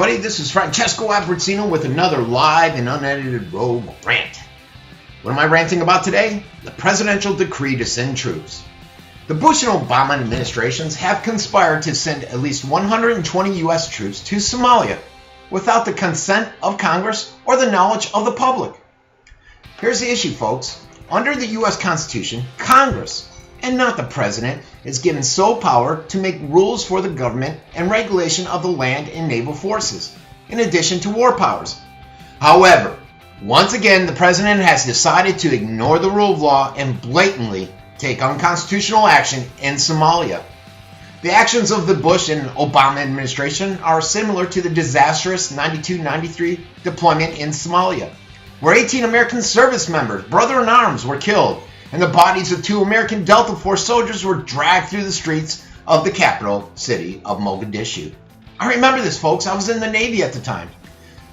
everybody, this is Francesco Abbruzzino with another live and unedited Rogue Rant. What am I ranting about today? The presidential decree to send troops. The Bush and Obama administrations have conspired to send at least 120 U.S. troops to Somalia without the consent of Congress or the knowledge of the public. Here's the issue, folks. Under the U.S. Constitution, Congress, and not the President, is given sole power to make rules for the government and regulation of the land and naval forces, in addition to war powers. However, once again, the President has decided to ignore the rule of law and blatantly take unconstitutional action in Somalia. The actions of the Bush and Obama administration are similar to the disastrous 92-93 deployment in Somalia, where 18 American service members, brother-in-arms, were killed, and the bodies of 2 American Delta Force soldiers were dragged through the streets of the capital city of Mogadishu. I remember this, folks. I was in the Navy at the time.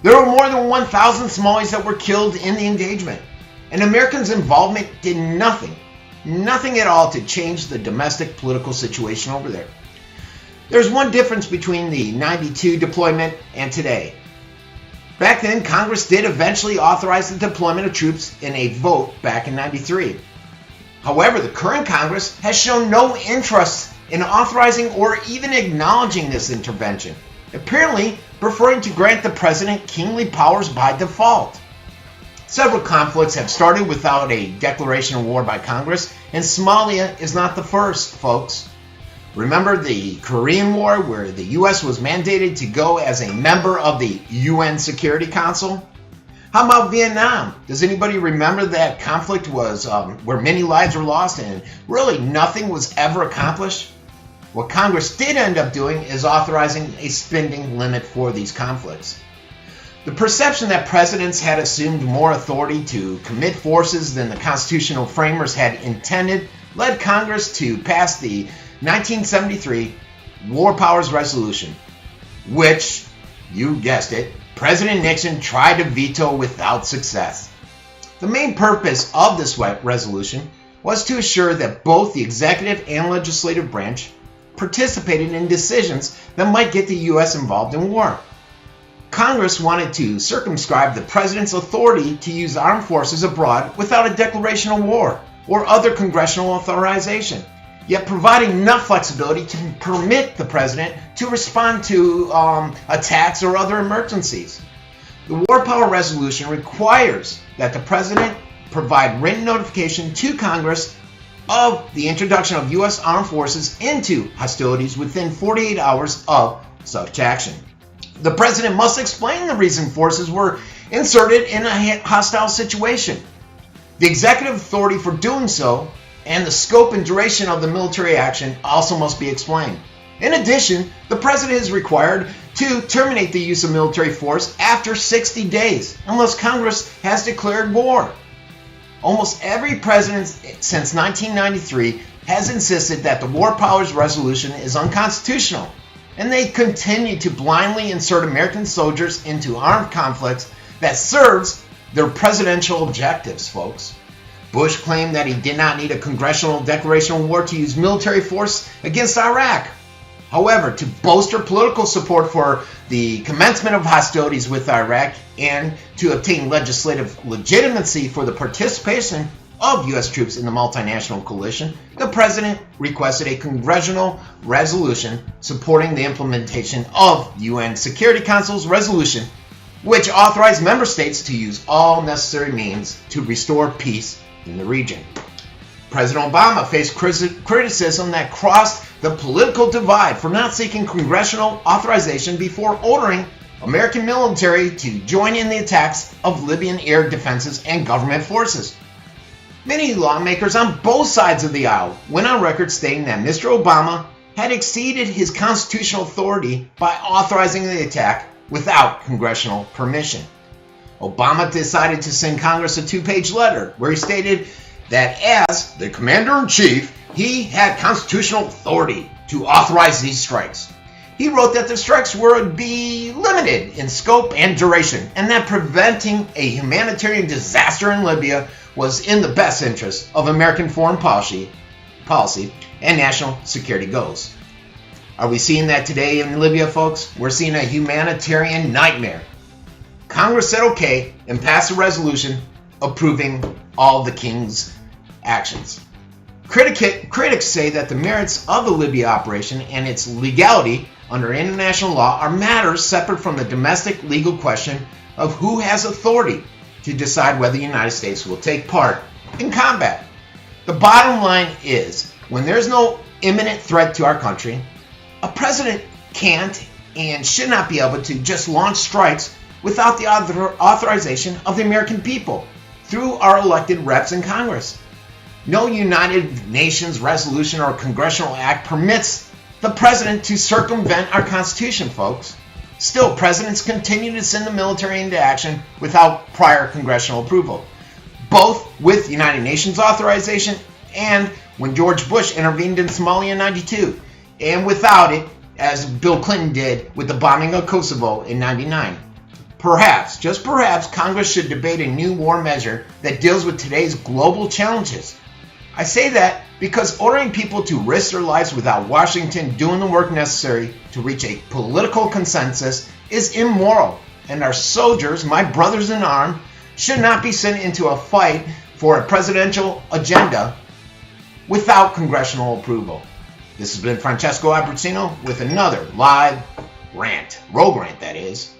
There were more than 1,000 Somalis that were killed in the engagement, and Americans' involvement did nothing at all to change the domestic political situation over there. There's one difference between the 92 deployment and today. Back then, Congress did eventually authorize the deployment of troops in a vote back in 93. However, the current Congress has shown no interest in authorizing or even acknowledging this intervention, apparently preferring to grant the President kingly powers by default. Several conflicts have started without a declaration of war by Congress, and Somalia is not the first, folks. Remember the Korean War, where the U.S. was mandated to go as a member of the UN Security Council? How about Vietnam? Does anybody remember that conflict was where many lives were lost and really nothing was ever accomplished? What Congress did end up doing is authorizing a spending limit for these conflicts. The perception that presidents had assumed more authority to commit forces than the constitutional framers had intended led Congress to pass the 1973 War Powers Resolution, which, you guessed it, President Nixon tried to veto without success. The main purpose of this resolution was to assure that both the executive and legislative branch participated in decisions that might get the U.S. involved in war. Congress wanted to circumscribe the President's authority to use armed forces abroad without a declaration of war or other congressional authorization, yet providing enough flexibility to permit the President to respond to attacks or other emergencies. The War Power Resolution requires that the President provide written notification to Congress of the introduction of U.S. armed forces into hostilities within 48 hours of such action. The President must explain the reason forces were inserted in a hostile situation. The executive authority for doing so and the scope and duration of the military action also must be explained. In addition, the President is required to terminate the use of military force after 60 days, unless Congress has declared war. Almost every president since 1993 has insisted that the War Powers Resolution is unconstitutional, and they continue to blindly insert American soldiers into armed conflicts that serves their presidential objectives, folks. Bush claimed that he did not need a congressional declaration of war to use military force against Iraq. However, to bolster political support for the commencement of hostilities with Iraq and to obtain legislative legitimacy for the participation of U.S. troops in the multinational coalition, the President requested a congressional resolution supporting the implementation of UN Security Council's resolution, which authorized member states to use all necessary means to restore peace in the region. President Obama faced criticism that crossed the political divide for not seeking congressional authorization before ordering American military to join in the attacks of Libyan air defenses and government forces. Many lawmakers on both sides of the aisle went on record stating that Mr. Obama had exceeded his constitutional authority by authorizing the attack without congressional permission. Obama decided to send Congress a 2-page letter where he stated that as the commander-in-chief, he had constitutional authority to authorize these strikes. He wrote that the strikes would be limited in scope and duration, and that preventing a humanitarian disaster in Libya was in the best interest of American foreign policy and national security goals. Are we seeing that today in Libya, folks? We're seeing a humanitarian nightmare. Congress said okay and passed a resolution approving all the king's actions. Critics say that the merits of the Libya operation and its legality under international law are matters separate from the domestic legal question of who has authority to decide whether the United States will take part in combat. The bottom line is, when there's no imminent threat to our country, a president can't and should not be able to just launch strikes without the authorization of the American people through our elected reps in Congress. No United Nations resolution or congressional act permits the president to circumvent our Constitution, folks. Still, presidents continue to send the military into action without prior congressional approval, both with United Nations authorization and when George Bush intervened in Somalia in '92, and without it, as Bill Clinton did with the bombing of Kosovo in '99. Perhaps, just perhaps, Congress should debate a new war measure that deals with today's global challenges. I say that because ordering people to risk their lives without Washington doing the work necessary to reach a political consensus is immoral, and our soldiers, my brothers in arms, should not be sent into a fight for a presidential agenda without congressional approval. This has been Francesco Abbruzzino with another live rant, rogue rant that is.